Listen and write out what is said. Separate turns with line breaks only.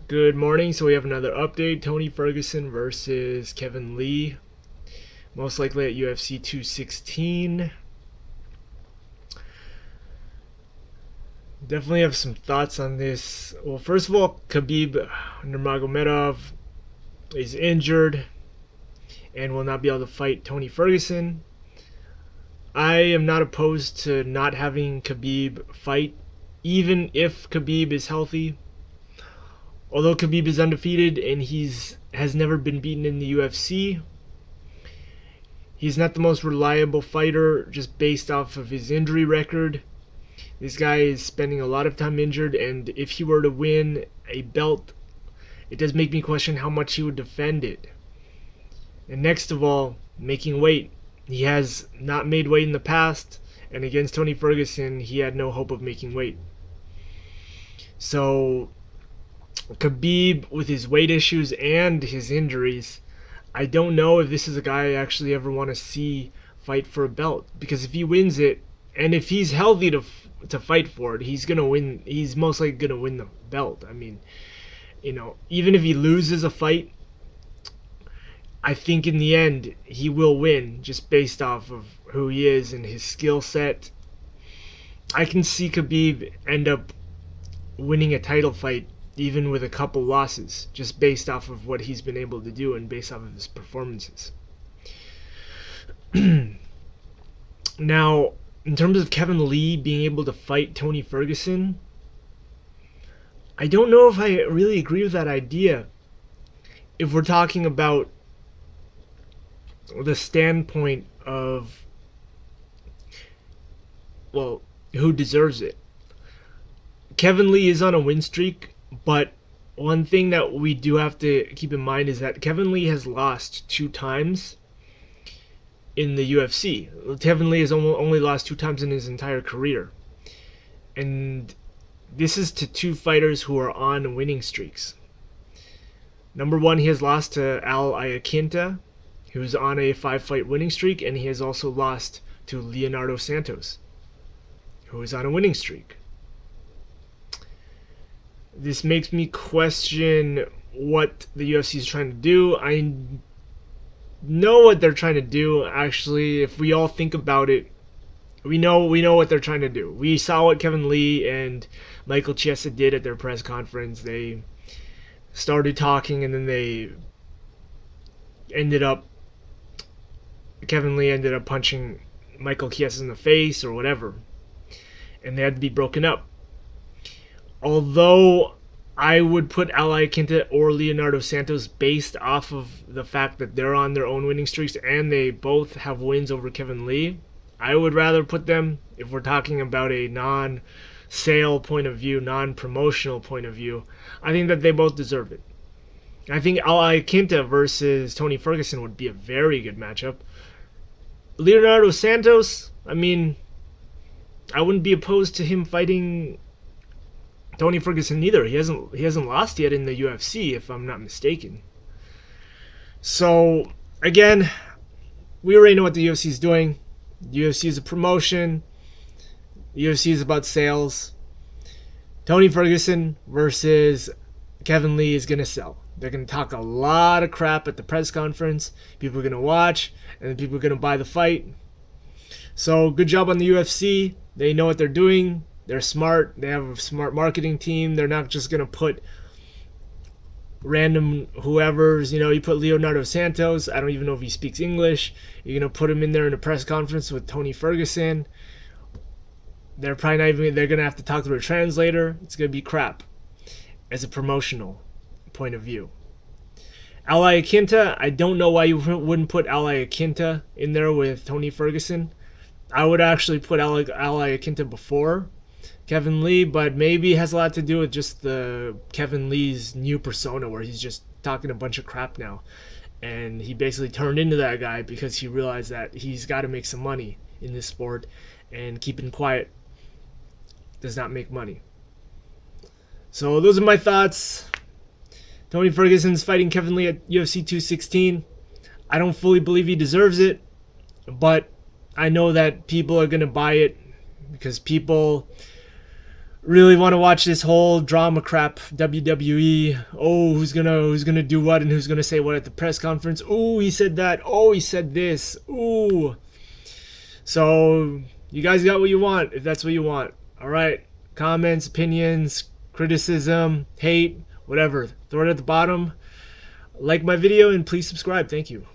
Good morning. So we have another update. Tony Ferguson versus Kevin Lee. Most likely at UFC 216. Definitely have some thoughts on this. Well, first of all, Khabib Nurmagomedov is injured and will not be able to fight Tony Ferguson. I am not opposed to not having Khabib fight, even if Khabib is healthy. Although Khabib is undefeated and has never been beaten in the UFC, he's not the most reliable fighter just based off of his injury record. This guy is spending a lot of time injured, and if he were to win a belt, it does make me question how much he would defend it. And next of all, making weight. He has not made weight in the past, and against Tony Ferguson, he had no hope of making weight. So Khabib, with his weight issues and his injuries, I don't know if this is a guy I actually ever want to see fight for a belt. Because if he wins it, and if he's healthy to fight for it, he's gonna win. He's most likely gonna win the belt. I mean, even if he loses a fight, I think in the end he will win just based off of who he is and his skill set. I can see Khabib end up winning a title fight even with a couple losses, just based off of what he's been able to do and based off of his performances. Now, in terms of Kevin Lee being able to fight Tony Ferguson, I don't know if I really agree with that idea. If we're talking about the standpoint of, well, who deserves it. Kevin Lee is on a win streak, but one thing that we do have to keep in mind is that Kevin Lee has lost 2 times in the UFC. Kevin Lee has only lost 2 times in his entire career. And this is to 2 fighters who are on winning streaks. Number 1, he has lost to Iaquinta, who's on a 5-fight winning streak, and he has also lost to Leonard Santos, who is on a winning streak. This makes me question what the UFC is trying to do. I know what they're trying to do. Actually, if we all think about it, we know what they're trying to do. We saw what Kevin Lee and Michael Chiesa did at their press conference. They started talking, and then Kevin Lee ended up punching Michael Chiesa in the face or whatever, and they had to be broken up. Although I would put Iaquinta or Leonardo Santos based off of the fact that they're on their own winning streaks and they both have wins over Kevin Lee, I would rather put them, if we're talking about a non-sale point of view, non-promotional point of view, I think that they both deserve it. I think Iaquinta versus Tony Ferguson would be a very good matchup. Leonardo Santos, I mean, I wouldn't be opposed to him fighting Tony Ferguson either. He hasn't lost yet in the UFC, if I'm not mistaken. So again, we already know what the UFC is doing. The UFC is a promotion. The UFC is about sales. Tony Ferguson versus Kevin Lee is gonna sell. They're gonna talk a lot of crap at the press conference. People are gonna watch, and people are gonna buy the fight. So good job on the UFC. They know what they're doing. They're smart. They have a smart marketing team. They're not just going to put random whoever's, you put Leonardo Santos. I don't even know if he speaks English. You're going to put him in there in a press conference with Tony Ferguson. They're probably not even, they're going to have to talk to a translator. It's going to be crap as a promotional point of view. Iaquinta, I don't know why you wouldn't put Iaquinta in there with Tony Ferguson. I would actually put Iaquinta before Kevin Lee, but maybe it has a lot to do with just the Kevin Lee's new persona where he's just talking a bunch of crap now. And he basically turned into that guy because he realized that he's got to make some money in this sport, and keeping quiet does not make money. So those are my thoughts. Tony Ferguson's fighting Kevin Lee at UFC 216. I don't fully believe he deserves it, but I know that people are going to buy it because people really want to watch this whole drama crap WWE. Oh, who's gonna do what and who's gonna say what at the press conference. Oh, he said that. Oh, he said this. Ooh. So you guys got what you want if that's what you want. All right. Comments, opinions, criticism, hate, whatever. Throw it at the bottom. Like my video and please subscribe. Thank you.